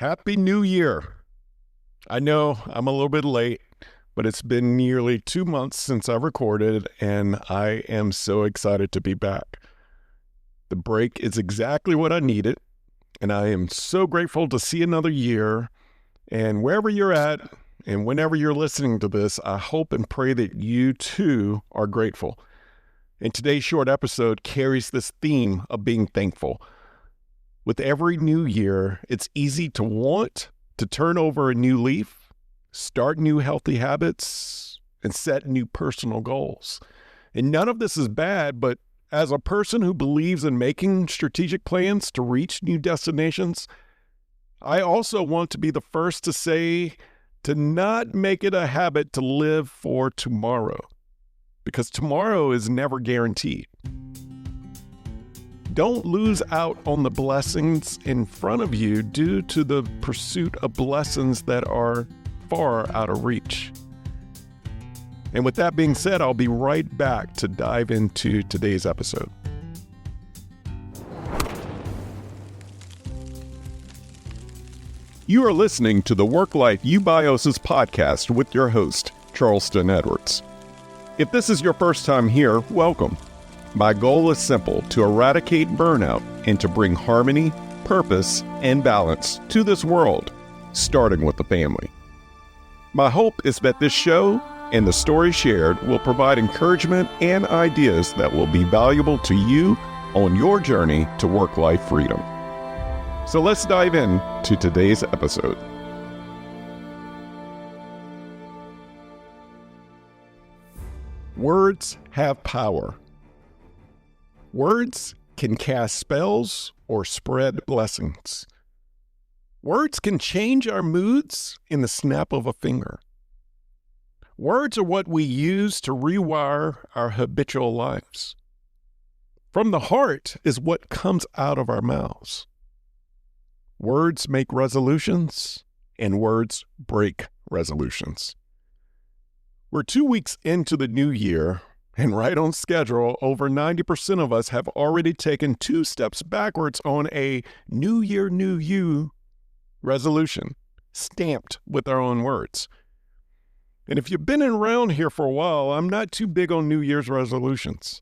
Happy New Year. I know I'm a little bit late, but it's been nearly 2 months since I recorded, and I am so excited to be back. The break is exactly what I needed, and I am so grateful to see another year. And wherever you're at, and whenever you're listening to this, I hope and pray that you too are grateful. And today's short episode carries this theme of being thankful. With every new year, it's easy to want to turn over a new leaf, start new healthy habits, and set new personal goals. And none of this is bad, but as a person who believes in making strategic plans to reach new destinations, I also want to be the first to say to not make it a habit to live for tomorrow, because tomorrow is never guaranteed. Don't lose out on the blessings in front of you due to the pursuit of blessings that are far out of reach. And with that being said, I'll be right back to dive into today's episode. You are listening to the Work Life Eubiosis podcast with your host, Charleston Edwards. If this is your first time here, welcome. My goal is simple: to eradicate burnout and to bring harmony, purpose, and balance to this world, starting with the family. My hope is that this show and the stories shared will provide encouragement and ideas that will be valuable to you on your journey to work-life freedom. So let's dive into today's episode. Words have power. Words can cast spells or spread blessings. Words can change our moods in the snap of a finger. Words are what we use to rewire our habitual lives. From the heart is what comes out of our mouths. Words make resolutions, and words break resolutions. We're 2 weeks into the new year, and right on schedule, over 90% of us have already taken 2 steps backwards on a New Year, New You resolution, stamped with our own words. And if you've been around here for a while, I'm not too big on New Year's resolutions.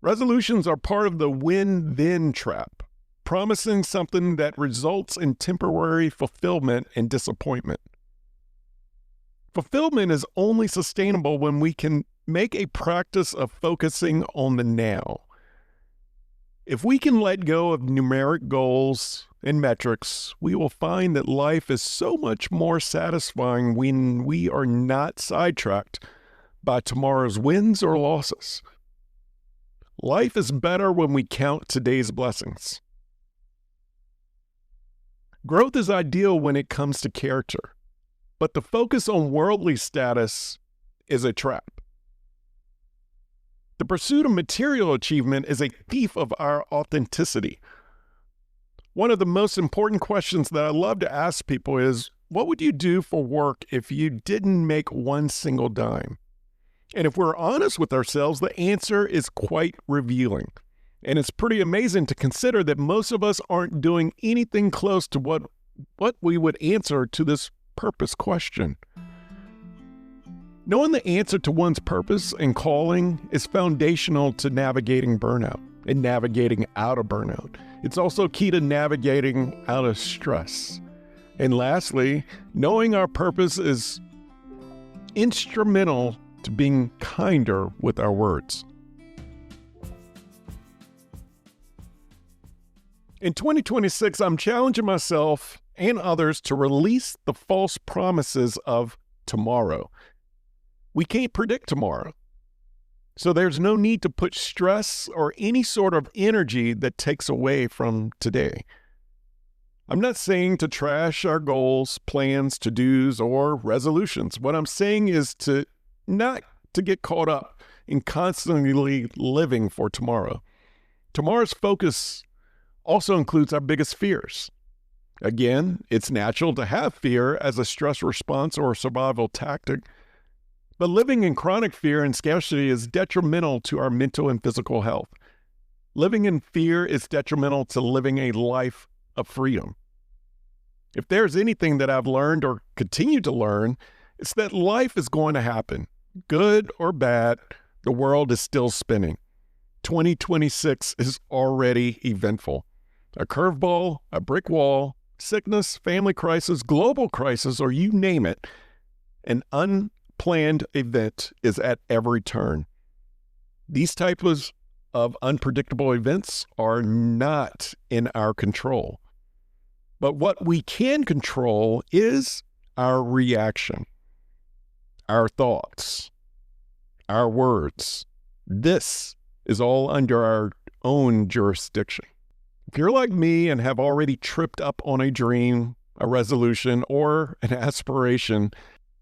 Resolutions are part of the win-then trap, promising something that results in temporary fulfillment and disappointment. Fulfillment is only sustainable when we can make a practice of focusing on the now. If we can let go of numeric goals and metrics, we will find that life is so much more satisfying when we are not sidetracked by tomorrow's wins or losses. Life is better when we count today's blessings. Growth is ideal when it comes to character, but the focus on worldly status is a trap. The pursuit of material achievement is a thief of our authenticity. One of the most important questions that I love to ask people is, what would you do for work if you didn't make one single dime? And if we're honest with ourselves, the answer is quite revealing. And it's pretty amazing to consider that most of us aren't doing anything close to what we would answer to this purpose question. Knowing the answer to one's purpose and calling is foundational to navigating burnout and navigating out of burnout. It's also key to navigating out of stress. And lastly, knowing our purpose is instrumental to being kinder with our words. In 2026, I'm challenging myself and others to release the false promises of tomorrow. We can't predict tomorrow, so there's no need to put stress or any sort of energy that takes away from today. I'm not saying to trash our goals, plans, to-dos, or resolutions. What I'm saying is to not to get caught up in constantly living for tomorrow. Tomorrow's focus also includes our biggest fears. Again, it's natural to have fear as a stress response or a survival tactic, but living in chronic fear and scarcity is detrimental to our mental and physical health. Living in fear is detrimental to living a life of freedom. If there's anything that I've learned or continue to learn, it's that life is going to happen. Good or bad, the world is still spinning. 2026 is already eventful. A curveball, a brick wall, sickness, family crisis, global crisis, or you name it, an unplanned event is at every turn. These types of unpredictable events are not in our control. But what we can control is our reaction, our thoughts, our words. This is all under our own jurisdiction. If you're like me and have already tripped up on a dream, a resolution, or an aspiration,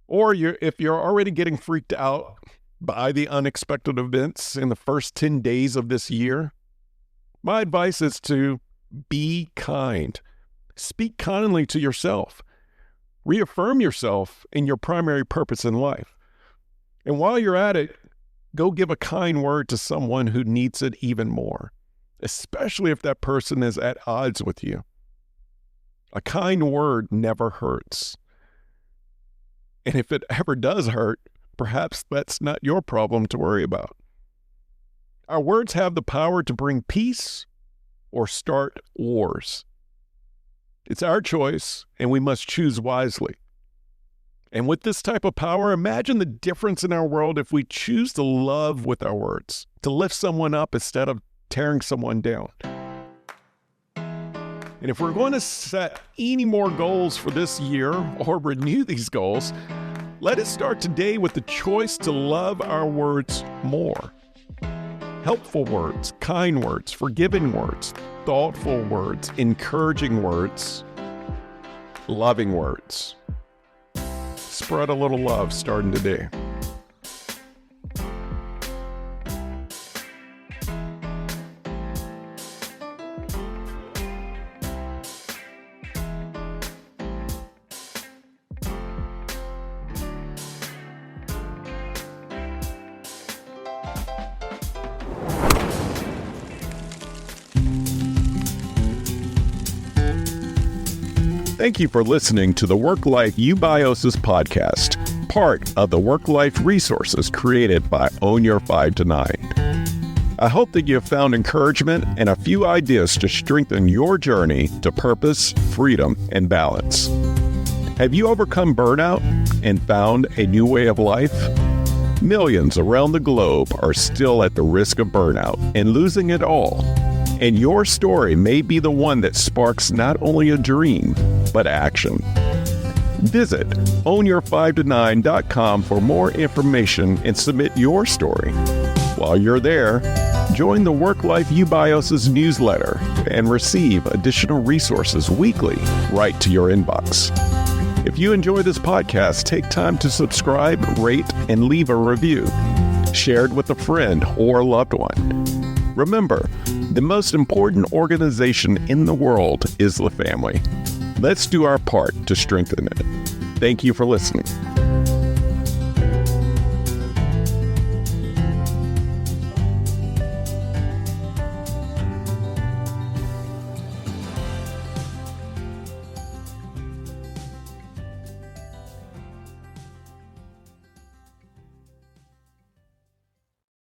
or if you're already getting freaked out by the unexpected events in the first 10 days of this year, my advice is to be kind. Speak kindly to yourself. Reaffirm yourself in your primary purpose in life. And while you're at it, go give a kind word to someone who needs it even more, especially if that person is at odds with you. A kind word never hurts. And if it ever does hurt, perhaps that's not your problem to worry about. Our words have the power to bring peace or start wars. It's our choice, and we must choose wisely. And with this type of power, imagine the difference in our world if we choose to love with our words, to lift someone up instead of tearing someone down. And if we're going to set any more goals for this year or renew these goals, let it start today with the choice to love our words more. Helpful words, kind words, forgiving words, thoughtful words, encouraging words, loving words. Spread a little love starting today. Thank you for listening to the Work-Life Eubiosis podcast, part of the Work-Life resources created by Own Your 5 to 9. I hope that you have found encouragement and a few ideas to strengthen your journey to purpose, freedom, and balance. Have you overcome burnout and found a new way of life? Millions around the globe are still at the risk of burnout and losing it all. And your story may be the one that sparks not only a dream, but action. Visit ownyour5to9.com for more information and submit your story. While you're there, join the Work-Life Eubiosis newsletter and receive additional resources weekly right to your inbox. If you enjoy this podcast, take time to subscribe, rate, and leave a review. Share it with a friend or loved one. Remember, the most important organization in the world is the family. Let's do our part to strengthen it. Thank you for listening.